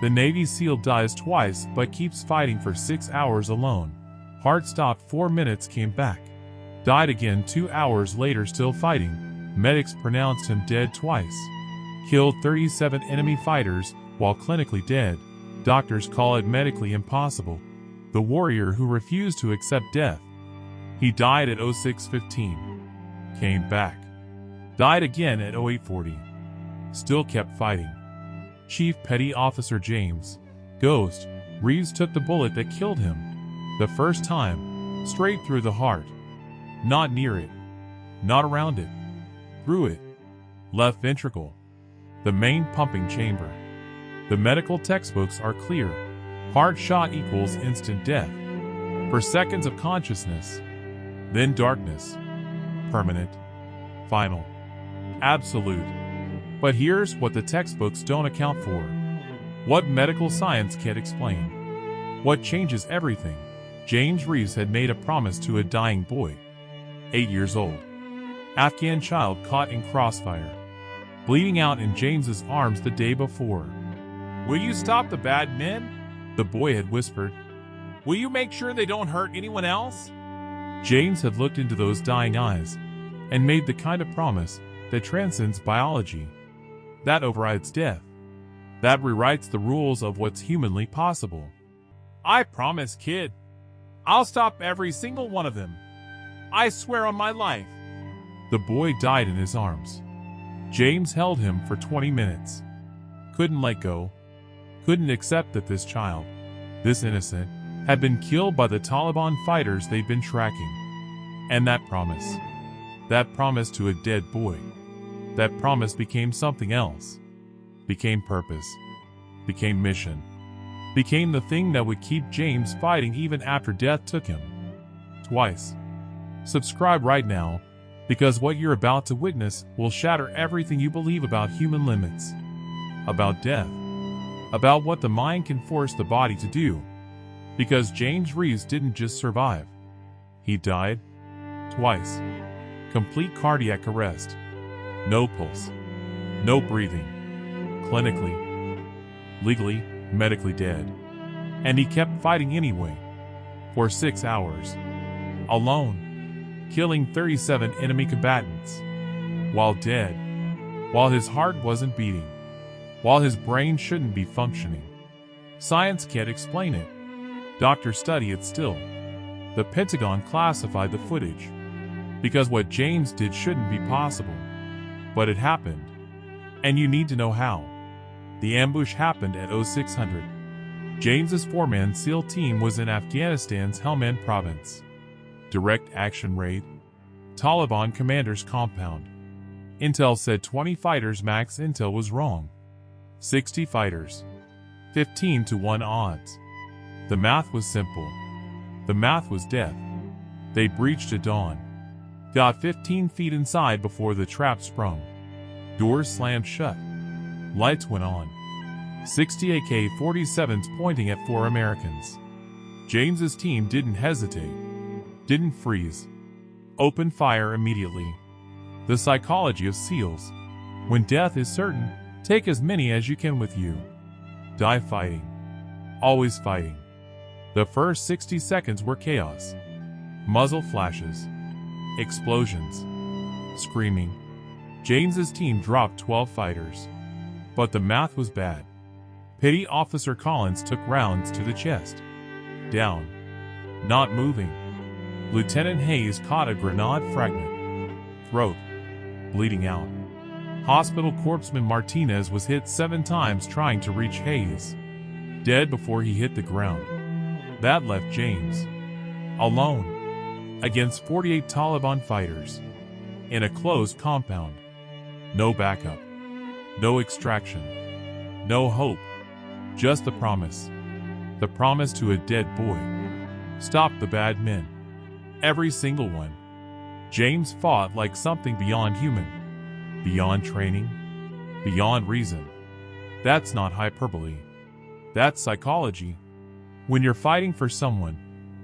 The Navy SEAL dies twice but keeps fighting for 6 hours alone. Heart stopped 4 minutes, came back. Died again 2 hours later, still fighting. Medics pronounced him dead twice. Killed 37 enemy fighters while clinically dead. Doctors call it medically impossible. The warrior who refused to accept death. He died at 06:15. Came back. Died again at 08:40. Still kept fighting. Chief Petty Officer James Ghost Reeves took the bullet that killed him. The first time, straight through the heart. Not near it. Not around it. Through it. Left ventricle. The main pumping chamber. The medical textbooks are clear. Heart shot equals instant death. For seconds of consciousness. Then darkness. Permanent. Final. Absolute. But here's what the textbooks don't account for. What medical science can't explain. What changes everything. James Reeves had made a promise to a dying boy. 8 years old. Afghan child caught in crossfire. Bleeding out in James's arms the day before. "Will you stop the bad men?" the boy had whispered. "Will you make sure they don't hurt anyone else?" James had looked into those dying eyes and made the kind of promise that transcends biology, that overrides death, that rewrites the rules of what's humanly possible. "I promise, kid. I'll stop every single one of them. I swear on my life." The boy died in his arms. James held him for 20 minutes. Couldn't let go. Couldn't accept that this child, this innocent, had been killed by the Taliban fighters they'd been tracking. And that promise to a dead boy, that promise became something else. Became purpose. Became mission. Became the thing that would keep James fighting even after death took him. Twice. Subscribe right now, because what you're about to witness will shatter everything you believe about human limits, about death, about what the mind can force the body to do. Because James Reeves didn't just survive. He died. Twice. Complete cardiac arrest. No pulse. No breathing. Clinically, legally, medically dead. And he kept fighting anyway. For 6 hours. Alone. Killing 37 enemy combatants. While dead. While his heart wasn't beating. While his brain shouldn't be functioning. Science can't explain it. Doctors study it still. The Pentagon classified the footage. Because what James did shouldn't be possible. But it happened. And you need to know how. The ambush happened at 0600. James's 4-man SEAL team was in Afghanistan's Helmand province. Direct action raid. Taliban commander's compound. Intel said 20 fighters max. Intel was wrong. 60 fighters. 15-1 odds. The math was simple. The math was death. They breached at dawn. Got 15 feet inside before the trap sprung. Doors slammed shut. Lights went on. 60 AK-47s pointing at 4 Americans. James's team didn't hesitate. Didn't freeze. Opened fire immediately. The psychology of SEALs. When death is certain, take as many as you can with you. Die fighting. Always fighting. The first 60 seconds were chaos. Muzzle flashes. Explosions. Screaming. James's team dropped 12 fighters. But the math was bad. Petty Officer Collins took rounds to the chest. Down. Not moving. Lieutenant Hayes caught a grenade fragment. Throat. Bleeding out. Hospital corpsman Martinez was hit 7 times trying to reach Hayes. Dead before he hit the ground. That left James. Alone. Against 48 Taliban fighters. In a closed compound. No backup. No extraction. No hope. Just the promise. The promise to a dead boy. Stop the bad men. Every single one. James fought like something beyond human. Beyond training. Beyond reason. That's not hyperbole. That's psychology. When you're fighting for someone,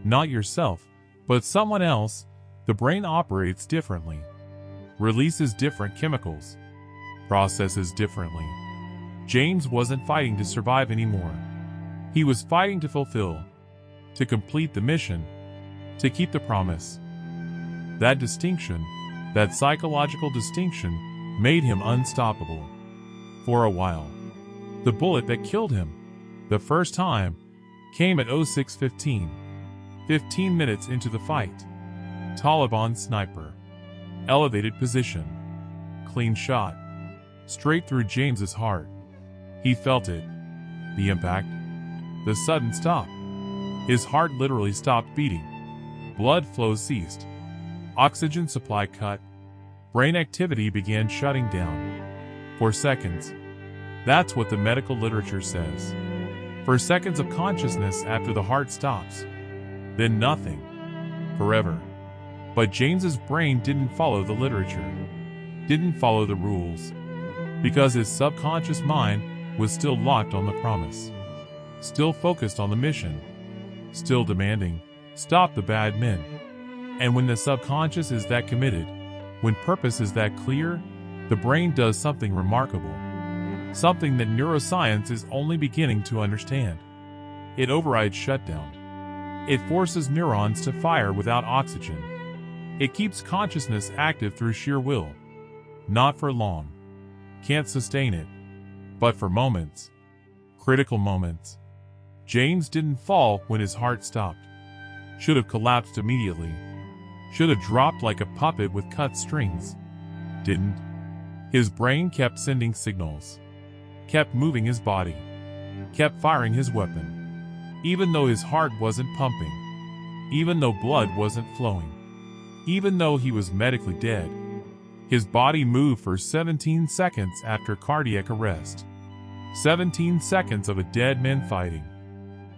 not yourself, but someone else, the brain operates differently. Releases different chemicals. Processes differently. James wasn't fighting to survive anymore. He was fighting to fulfill, to complete the mission, to keep the promise. That distinction, that psychological distinction, made him unstoppable. For a while. The bullet that killed him, the first time, came at 06:15. 15 minutes into the fight. Taliban sniper. Elevated position. Clean shot. Straight through James's heart. He felt it. The impact. The sudden stop. His heart literally stopped beating. Blood flow ceased. Oxygen supply cut. Brain activity began shutting down. For seconds. That's what the medical literature says. For seconds of consciousness after the heart stops. Then nothing. Forever. But James's brain didn't follow the literature. Didn't follow the rules. Because his subconscious mind was still locked on the promise. Still focused on the mission. Still demanding, stop the bad men. And when the subconscious is that committed, when purpose is that clear, the brain does something remarkable. Something that neuroscience is only beginning to understand. It overrides shutdown. It forces neurons to fire without oxygen. It keeps consciousness active through sheer will. Not for long. Can't sustain it. But for moments. Critical moments. James didn't fall when his heart stopped. Should have collapsed immediately. Should have dropped like a puppet with cut strings. Didn't. His brain kept sending signals. Kept moving his body. Kept firing his weapon. Even though his heart wasn't pumping. Even though blood wasn't flowing. Even though he was medically dead. His body moved for 17 seconds after cardiac arrest. 17 seconds of a dead man fighting.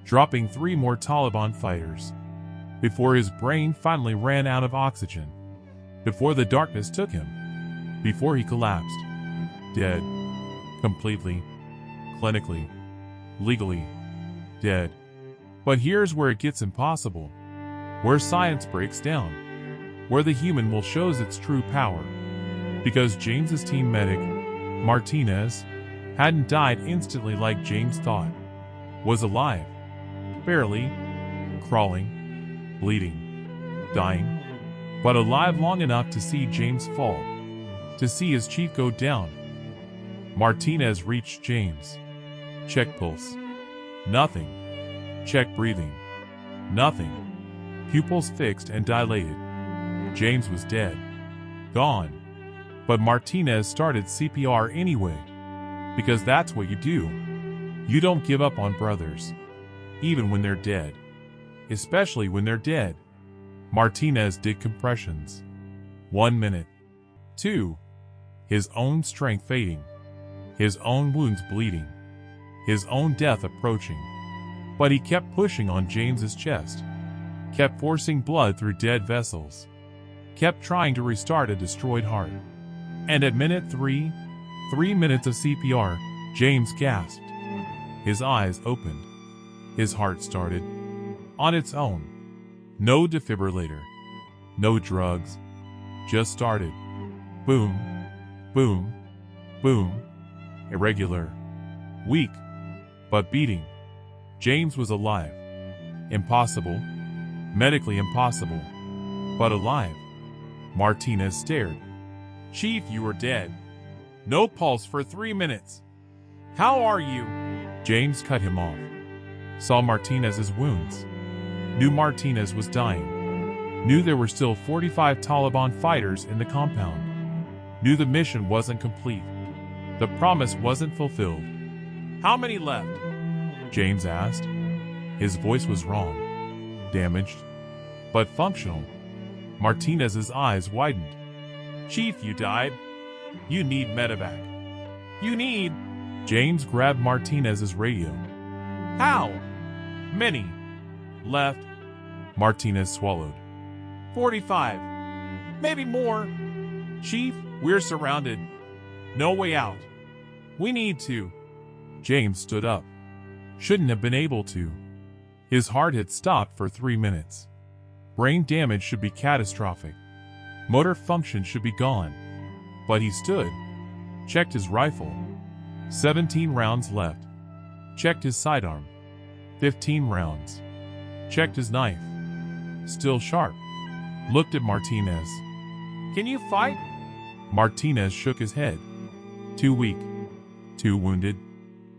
Dropping 3 more Taliban fighters. Before his brain finally ran out of oxygen. Before the darkness took him. Before he collapsed. Dead. Completely. Clinically. Legally. Dead. But here's where it gets impossible. Where science breaks down. Where the human will shows its true power. Because James's team medic, Martinez, hadn't died instantly like James thought. Was alive. Barely. Crawling. Bleeding. Dying. But alive long enough to see James fall. To see his chief go down. Martinez reached James. Check pulse. Nothing. Check breathing. Nothing. Pupils fixed and dilated. James was dead. Gone. But Martinez started CPR anyway. Because that's what you do. You don't give up on brothers. Even when they're dead. Especially when they're dead. Martinez did compressions. 1 minute. 2. His own strength fading. His own wounds bleeding. His own death approaching. But he kept pushing on James's chest. Kept forcing blood through dead vessels. Kept trying to restart a destroyed heart. And at minute 3, 3 minutes of CPR, James gasped. His eyes opened. His heart started. On its own. No defibrillator. No drugs. Just started. Boom. Boom. Boom. Irregular. Weak. But beating. James was alive. Impossible. Medically impossible. But alive. Martinez stared. Chief, you were dead. No pulse for 3 minutes. How are you? James cut him off. Saw Martinez's wounds. Knew Martinez was dying. Knew there were still 45 Taliban fighters in the compound. Knew the mission wasn't complete. The promise wasn't fulfilled. How many left? James asked. His voice was wrong. Damaged. But functional. Martinez's eyes widened. Chief, you died. You need medevac. You need... James grabbed Martinez's radio. How? Many. Left. Martinez swallowed. 45. Maybe more. Chief, we're surrounded. No way out. We need to. James stood up. Shouldn't have been able to. His heart had stopped for 3 minutes. Brain damage should be catastrophic. Motor function should be gone. But he stood. Checked his rifle. 17 rounds left. Checked his sidearm. 15 rounds. Checked his knife. Still sharp. Looked at Martinez. Can you fight? Martinez shook his head. Too weak. Too wounded.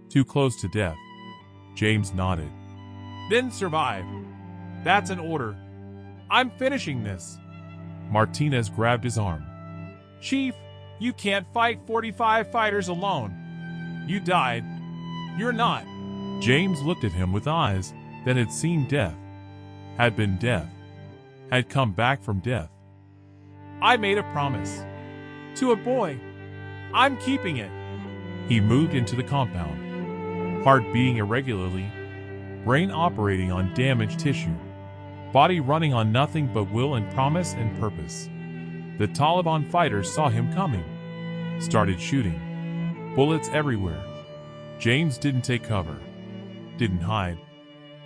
Too close to death. James nodded. Then survive. That's an order. I'm finishing this. Martinez grabbed his arm. Chief, you can't fight 45 fighters alone. You died. You're not. James looked at him with eyes that had seen death. Had been death. Had come back from death. I made a promise. To a boy. I'm keeping it. He moved into the compound. Heart beating irregularly. Brain operating on damaged tissue. Body running on nothing but will and promise and purpose. The Taliban fighters saw him coming. Started shooting. Bullets everywhere. James didn't take cover. Didn't hide.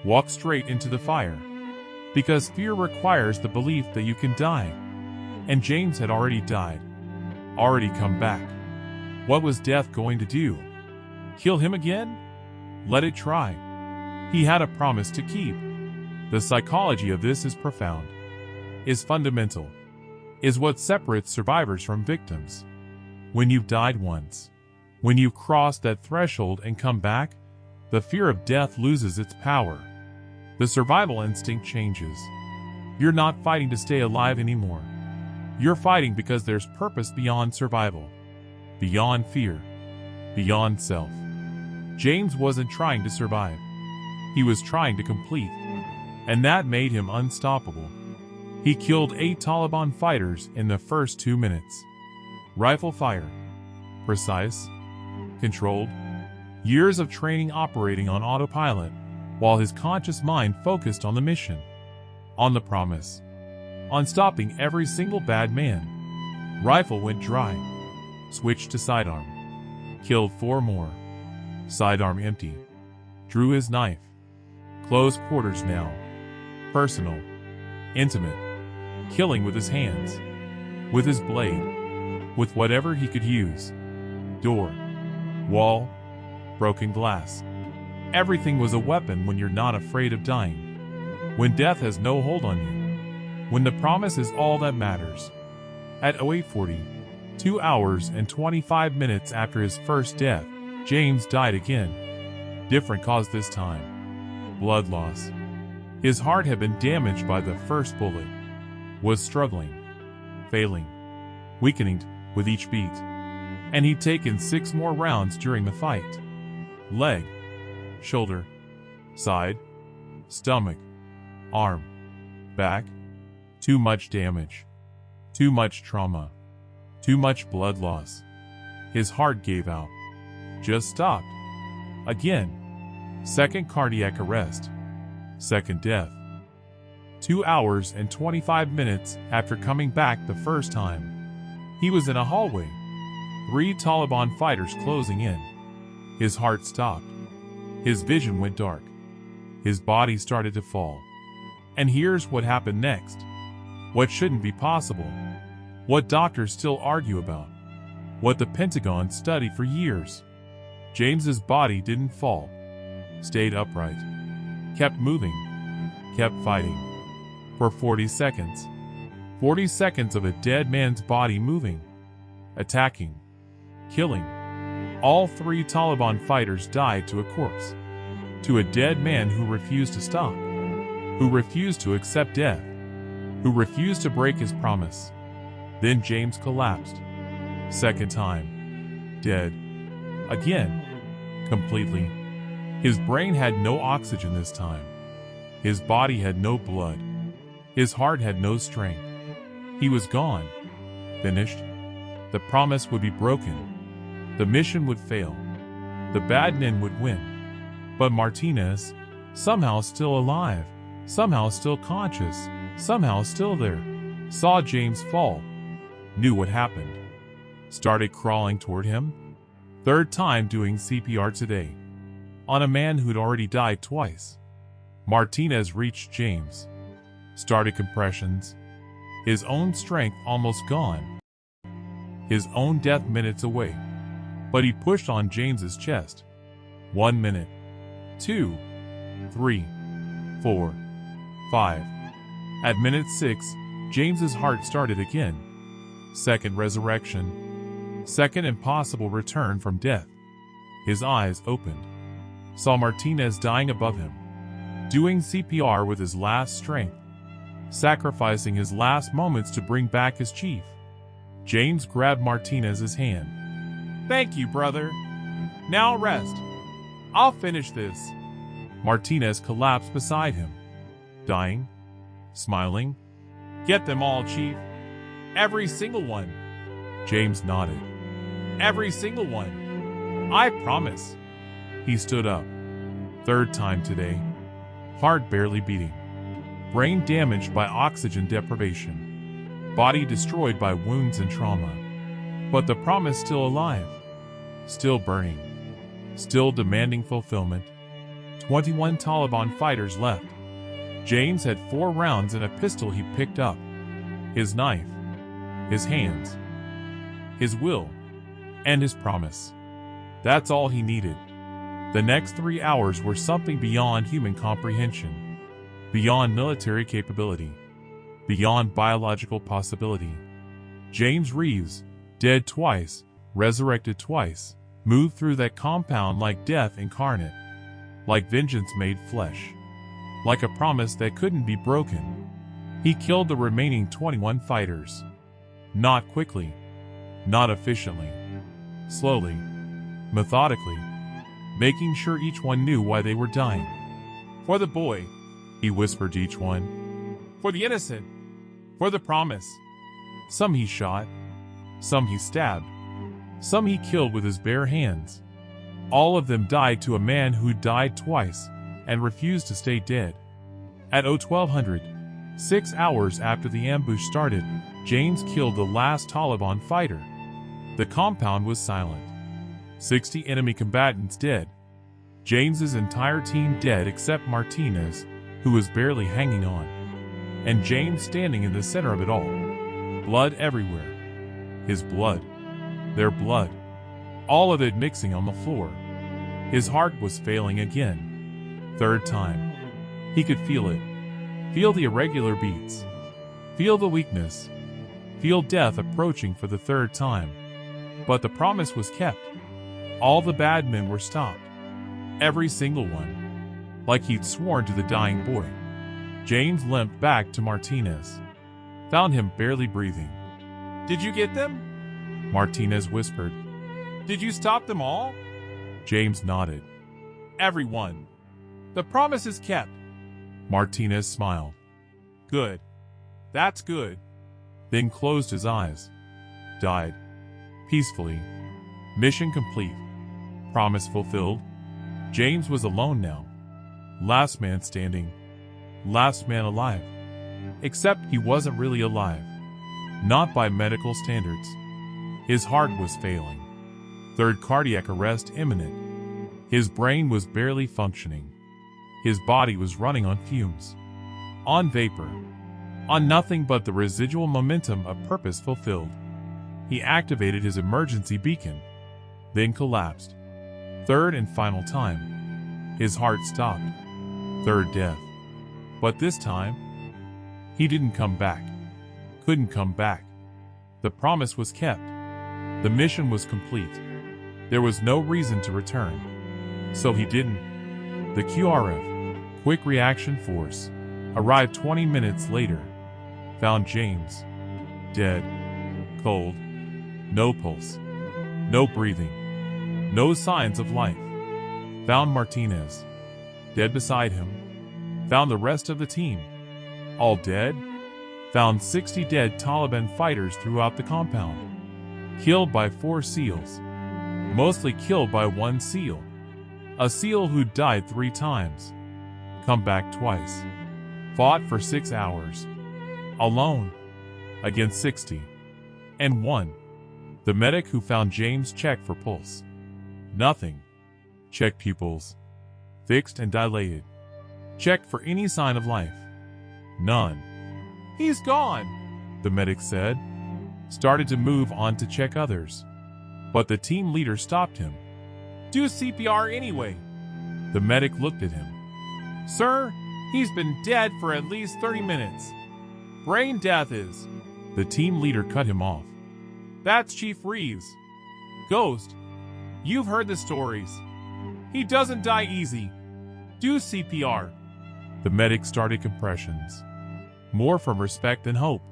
Walked straight into the fire. Because fear requires the belief that you can die. And James had already died. Already come back. What was death going to do? Kill him again? Let it try. He had a promise to keep. The psychology of this is profound. Is fundamental. Is what separates survivors from victims. When you've died once. When you've crossed that threshold and come back, the fear of death loses its power. The survival instinct changes. You're not fighting to stay alive anymore. You're fighting because there's purpose beyond survival. Beyond fear. Beyond self. James wasn't trying to survive. He was trying to complete. And that made him unstoppable. He killed 8 Taliban fighters in the first 2 minutes. Rifle fire. Precise. Controlled. Years of training operating on autopilot, while his conscious mind focused on the mission. On the promise. On stopping every single bad man. Rifle went dry. Switched to sidearm. Killed 4 more. Sidearm empty. Drew his knife. Close quarters now. Personal. Intimate. Killing with his hands. With his blade. With whatever he could use. Door. Wall. Broken glass. Everything was a weapon when you're not afraid of dying. When death has no hold on you. When the promise is all that matters. At 0840, 2 hours and 25 minutes after his first death, James died again. Different cause this time. Blood loss. His heart had been damaged by the first bullet. Was struggling. Failing. Weakening with each beat. And he'd taken 6 more rounds during the fight. Leg. Shoulder. Side. Stomach. Arm. Back. Too much damage. Too much trauma. Too much blood loss. His heart gave out. Just stopped. Again. Second cardiac arrest. Second death. 2 hours and 25 minutes after coming back the first time. He was in a hallway. 3 Taliban fighters closing in. His heart stopped. His vision went dark. His body started to fall. And here's what happened next. What shouldn't be possible. What doctors still argue about. What the Pentagon studied for years. James's body didn't fall. Stayed upright. Kept moving. Kept fighting. For 40 seconds. 40 seconds of a dead man's body moving. Attacking. Killing. All 3 Taliban fighters died to a corpse. To a dead man who refused to stop. Who refused to accept death. Who refused to break his promise. Then James collapsed. Second time. Dead. Again. Completely. His brain had no oxygen this time. His body had no blood. His heart had no strength. He was gone. Finished. The promise would be broken. The mission would fail. The bad men would win. But Martinez, somehow still alive, somehow still conscious, somehow still there, saw James fall. Knew what happened. Started crawling toward him. 3rd time doing CPR today. On a man who'd already died twice. Martinez reached James. Started compressions. His own strength almost gone. His own death minutes away. but he pushed on James's chest. 1 minute. 2, 3, 4, 5. At minute 6, James's heart started again. Second resurrection. Second impossible return from death. His eyes opened. Saw Martinez dying above him. Doing CPR with his last strength. Sacrificing his last moments to bring back his chief. James grabbed Martinez's hand. Thank you, brother. Now rest. I'll finish this. Martinez collapsed beside him. Dying. Smiling. Get them all, Chief. Every single one. James nodded. Every single one. I promise. He stood up. Third time today. Heart barely beating. Brain damaged by oxygen deprivation. Body destroyed by wounds and trauma. But the promise still alive. Still burning. Still demanding fulfillment. 21 Taliban fighters left. James had 4 rounds in a pistol he picked up. His knife. His hands. His will. And his promise. That's all he needed. The next 3 hours were something beyond human comprehension. Beyond military capability. Beyond biological possibility. James Reeves, dead twice, resurrected twice, moved through that compound like death incarnate. Like vengeance made flesh. Like a promise that couldn't be broken. He killed the remaining 21 fighters. Not quickly. Not efficiently. Slowly. Methodically. Making sure each one knew why they were dying. For the boy. He whispered to each one. For the innocent. For the promise. Some he shot. Some he stabbed. Some he killed with his bare hands. All of them died to a man who died twice and refused to stay dead. At 1200, 6 hours after the ambush started, James killed the last Taliban fighter. The compound was silent. 60 enemy combatants dead. James's entire team dead except Martinez, who was barely hanging on. And James standing in the center of it all. Blood everywhere. His blood. Their blood. All of it mixing on the floor. His heart was failing again. Third time. He could feel it. Feel the irregular beats. Feel the weakness. Feel death approaching for the third time. But the promise was kept. All the bad men were stopped. Every single one. Like he'd sworn to the dying boy. James limped back to Martinez. Found him barely breathing. Did you get them? Martinez whispered. Did you stop them all? James nodded. Everyone. The promise is kept. Martinez smiled. Good. That's good. Then closed his eyes. Died. Peacefully. Mission complete. Promise fulfilled. James was alone now. Last man standing. Last man alive. Except he wasn't really alive. Not by medical standards. His heart was failing. Third cardiac arrest imminent. His brain was barely functioning. His body was running on fumes. On vapor. On nothing but the residual momentum of purpose fulfilled. He activated his emergency beacon. Then collapsed. Third and final time. His heart stopped. Third death. But this time, he didn't come back. Couldn't come back. The promise was kept. The mission was complete. There was no reason to return. So he didn't. The QRF, Quick Reaction Force, arrived 20 minutes later. Found James. Dead. Cold. No pulse. No breathing. No signs of life. Found Martinez. Dead beside him. Found the rest of the team. All dead. Found 60 dead Taliban fighters throughout the compound. Killed by 4 SEALs. Mostly killed by 1 SEAL. A SEAL who died 3 times. Come back twice. Fought for 6 hours. Alone. Against 60. And 1. The medic who found James checked for pulse. Nothing. Checked pupils. Fixed and dilated. Checked for any sign of life. None. He's gone, the medic said. Started to move on to check others. But the team leader stopped him. Do CPR anyway. The medic looked at him. Sir, he's been dead for at least 30 minutes. Brain death is. The team leader cut him off. That's Chief Reeves. Ghost. You've heard the stories. He doesn't die easy. Do CPR. The medic started compressions. More from respect than hope.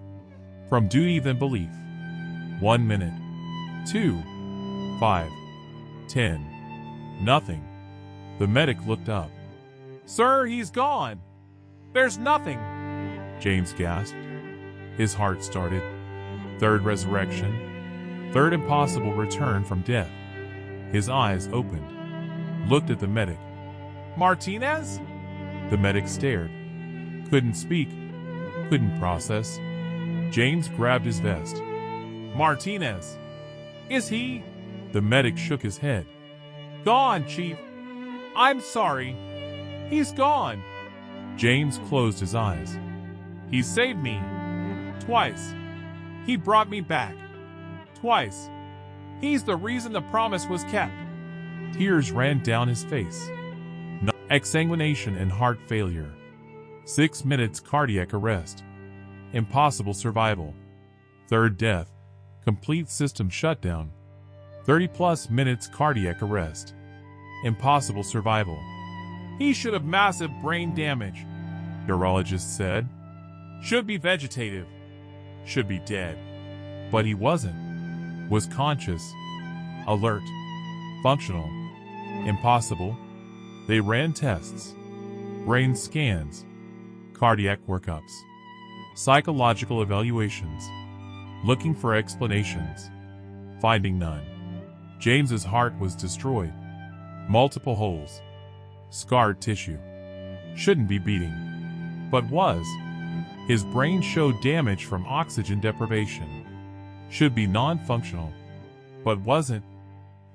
From duty than belief. 1 minute. 2. 5. 10. Nothing. The medic looked up. Sir, he's gone. There's nothing. James gasped. His heart started. Third resurrection. Third impossible return from death. His eyes opened. Looked at the medic. Martinez? The medic stared. Couldn't speak. Couldn't process. James grabbed his vest. Martinez. Is he? The medic shook his head. Gone, Chief. I'm sorry. He's gone. James closed his eyes. He saved me. Twice. He brought me back. Twice. He's the reason the promise was kept. Tears ran down his face. Exsanguination and heart failure. 6 minutes cardiac arrest. Impossible survival. Third death. Complete system shutdown. 30+ minutes cardiac arrest. Impossible survival. He should have massive brain damage. Neurologist said. Should be vegetative. Should be dead. But he wasn't. Was conscious. Alert. Functional. Impossible. They ran tests. Brain scans. Cardiac workups. Psychological evaluations. Looking for explanations. Finding none. James's heart was destroyed. Multiple holes. Scarred tissue. Shouldn't be beating. But was. His brain showed damage from oxygen deprivation. Should be non-functional. But wasn't.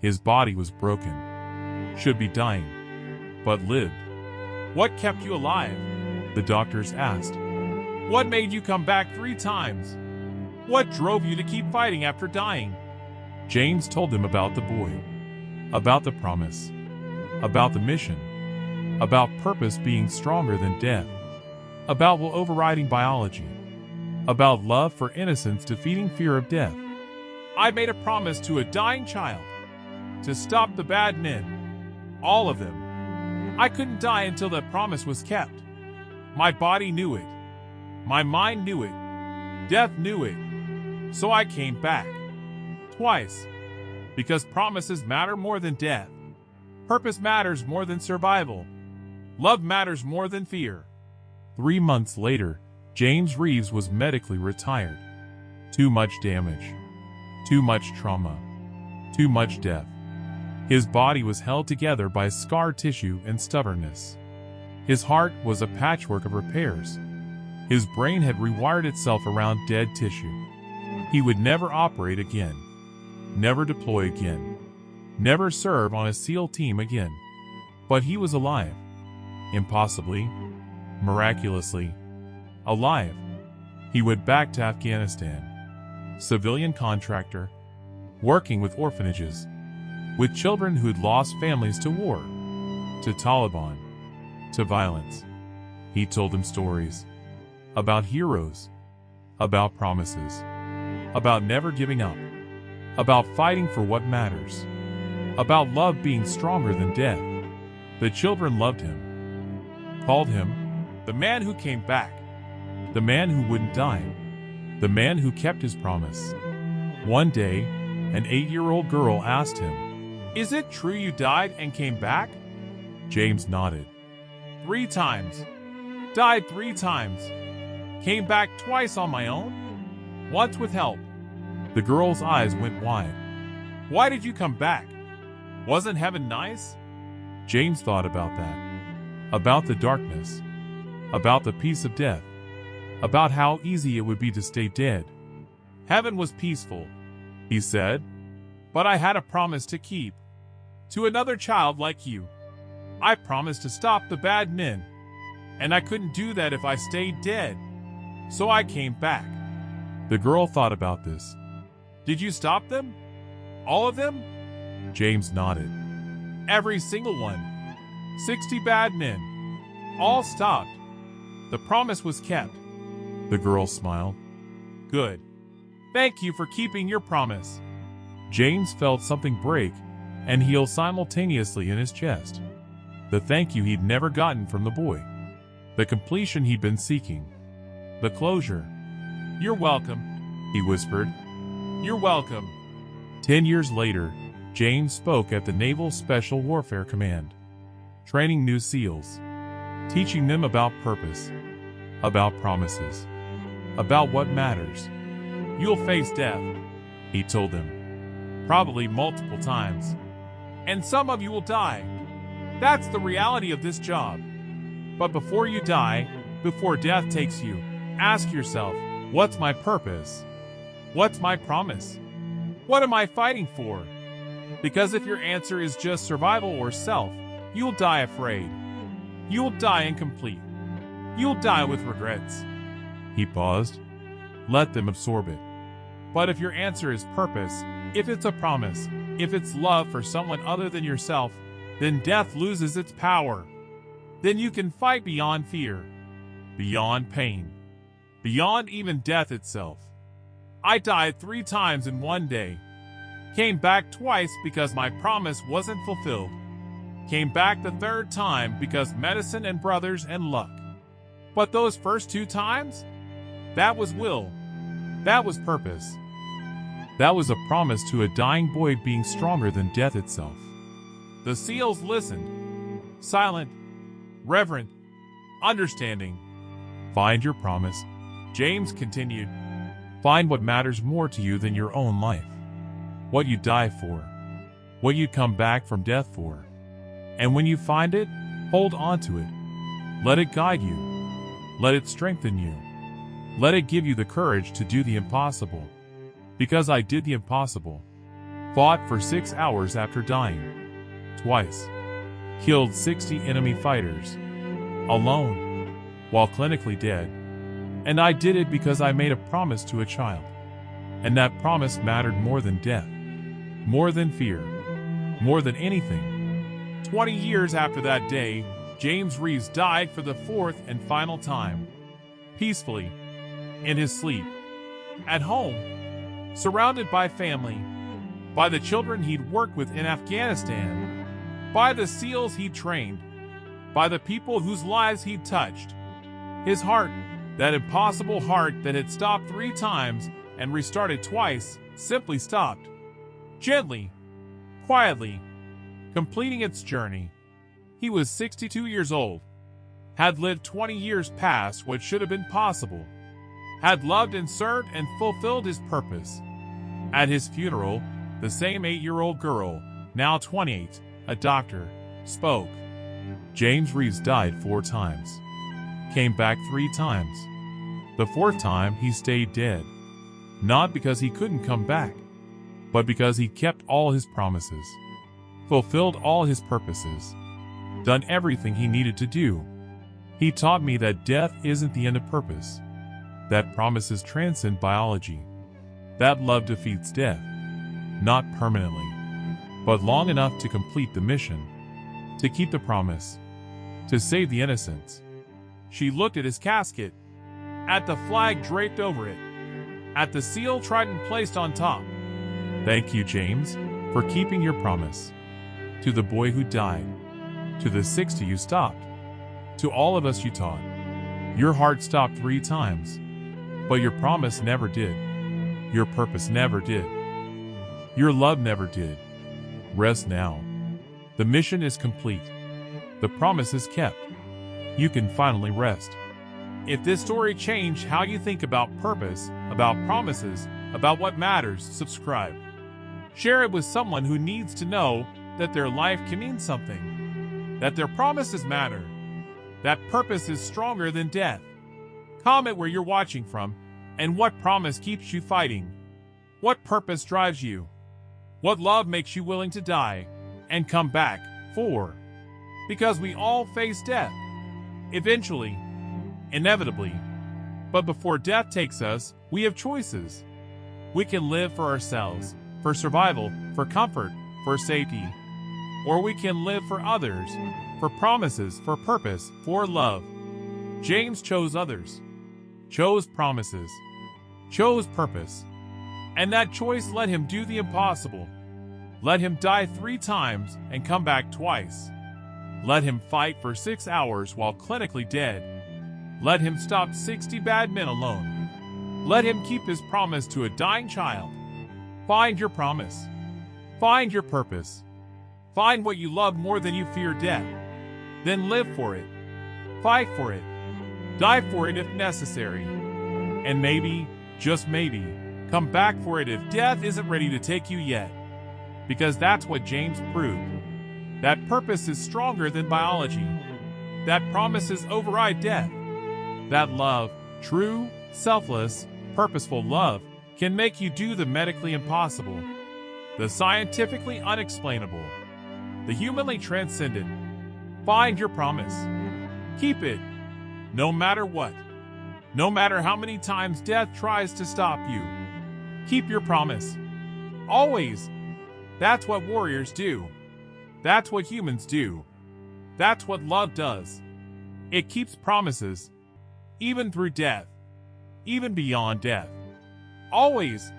His body was broken. Should be dying. But lived. What kept you alive? The doctors asked. What made you come back 3 times? What drove you to keep fighting after dying? James told them about the boy. About the promise. About the mission. About purpose being stronger than death. About will overriding biology. About love for innocence defeating fear of death. I made a promise to a dying child. To stop the bad men. All of them. I couldn't die until that promise was kept. My body knew it. My mind knew it. Death knew it. So I came back. Twice. Because promises matter more than death. Purpose matters more than survival. Love matters more than fear. 3 months later, James Reeves was medically retired. Too much damage. Too much trauma. Too much death. His body was held together by scar tissue and stubbornness. His heart was a patchwork of repairs. His brain had rewired itself around dead tissue. He would never operate again. Never deploy again. Never serve on a SEAL team again. But he was alive. Impossibly. Miraculously. Alive. He went back to Afghanistan. Civilian contractor. Working with orphanages. With children who'd lost families to war. To Taliban. To violence. He told them stories. About heroes. About promises. About never giving up. About fighting for what matters. About love being stronger than death. The children loved him. Called him the man who came back. The man who wouldn't die. The man who kept his promise. One day, an 8-year-old girl asked him, "Is it true you died and came back?" James nodded. 3 times. Died 3 times. Came back twice on my own. Once with help. The girl's eyes went wide. Why did you come back? Wasn't heaven nice? James thought about that. About the darkness. About the peace of death. About how easy it would be to stay dead. Heaven was peaceful, he said. But I had a promise to keep. To another child like you. I promised to stop the bad men. And I couldn't do that if I stayed dead. So I came back. The girl thought about this. Did you stop them? All of them? James nodded. Every single one. 60 bad men. All stopped. The promise was kept. The girl smiled. Good. Thank you for keeping your promise. James felt something break and heal simultaneously in his chest. The thank you he'd never gotten from the boy. The completion he'd been seeking. The closure. You're welcome, he whispered. You're welcome. 10 years later, James spoke at the Naval Special Warfare Command, training new SEALs, teaching them about purpose, about promises, about what matters. You'll face death, he told them. Probably multiple times. And some of you will die. That's the reality of this job. But before you die, before death takes you, ask yourself, what's my purpose? What's my promise? What am I fighting for? Because if your answer is just survival or self, you'll die afraid. You'll die incomplete. You'll die with regrets. He paused. Let them absorb it. But if your answer is purpose, if it's a promise, if it's love for someone other than yourself, then death loses its power. Then you can fight beyond fear, beyond pain, beyond even death itself. I died 3 times in one day. Came back twice because my promise wasn't fulfilled. Came back the 3rd time because medicine and brothers and luck. But those first 2 times? That was will. That was purpose. That was a promise to a dying boy being stronger than death itself. The SEALs listened, silent, reverent, understanding. Find your promise, James continued. Find what matters more to you than your own life. What you die for. What you come back from death for. And when you find it, hold on to it. Let it guide you. Let it strengthen you. Let it give you the courage to do the impossible. Because I did the impossible. Fought for 6 hours after dying. Twice. Killed 60 enemy fighters. Alone. While clinically dead. And I did it because I made a promise to a child. And that promise mattered more than death. More than fear. More than anything. 20 years after that day, James Reeves died for the 4th and final time. Peacefully. In his sleep. At home. Surrounded by family. By the children he'd worked with in Afghanistan. By the SEALs he'd trained. By the people whose lives he'd touched. His heart, that impossible heart that had stopped 3 times and restarted twice, simply stopped. Gently. Quietly. Completing its journey. He was 62 years old. Had lived 20 years past what should have been possible. Had loved and served and fulfilled his purpose. At his funeral, the same 8-year-old girl, now 28, a doctor, spoke. James Reeves died 4 times. Came back 3 times. The 4th time he stayed dead. Not because he couldn't come back, but because he kept all his promises. Fulfilled all his purposes. Done everything he needed to do. He taught me that death isn't the end of purpose. That promises transcend biology. That love defeats death. Not permanently, but long enough to complete the mission. To keep the promise. To save the innocents. She looked at his casket. At the flag draped over it. At the seal trident placed on top. Thank you, James, for keeping your promise. To the boy who died. To the 60 you stopped. To all of us you taught. Your heart stopped 3 times. But your promise never did. Your purpose never did. Your love never did. Rest now. The mission is complete. The promise is kept. You can finally rest. If this story changed how you think about purpose, about promises, about what matters, subscribe. Share it with someone who needs to know that their life can mean something. That their promises matter. That purpose is stronger than death. Comment where you're watching from and what promise keeps you fighting. What purpose drives you? What love makes you willing to die and come back for? Because we all face death. Eventually. Inevitably. But before death takes us, we have choices. We can live for ourselves, for survival, for comfort, for safety. Or we can live for others, for promises, for purpose, for love. James chose others, chose promises, chose purpose. And that choice let him do the impossible. Let him die 3 times and come back twice. Let him fight for 6 hours while clinically dead. Let him stop 60 bad men alone. Let him keep his promise to a dying child. Find your promise. Find your purpose. Find what you love more than you fear death. Then live for it. Fight for it. Die for it if necessary. And maybe, just maybe, come back for it if death isn't ready to take you yet. Because that's what James proved. That purpose is stronger than biology. That promises override death. That love, true, selfless, purposeful love, can make you do the medically impossible, the scientifically unexplainable, the humanly transcendent. Find your promise. Keep it, no matter what. No matter how many times death tries to stop you. Keep your promise. Always. That's what warriors do. That's what humans do. That's what love does. It keeps promises, even through death, even beyond death. Always.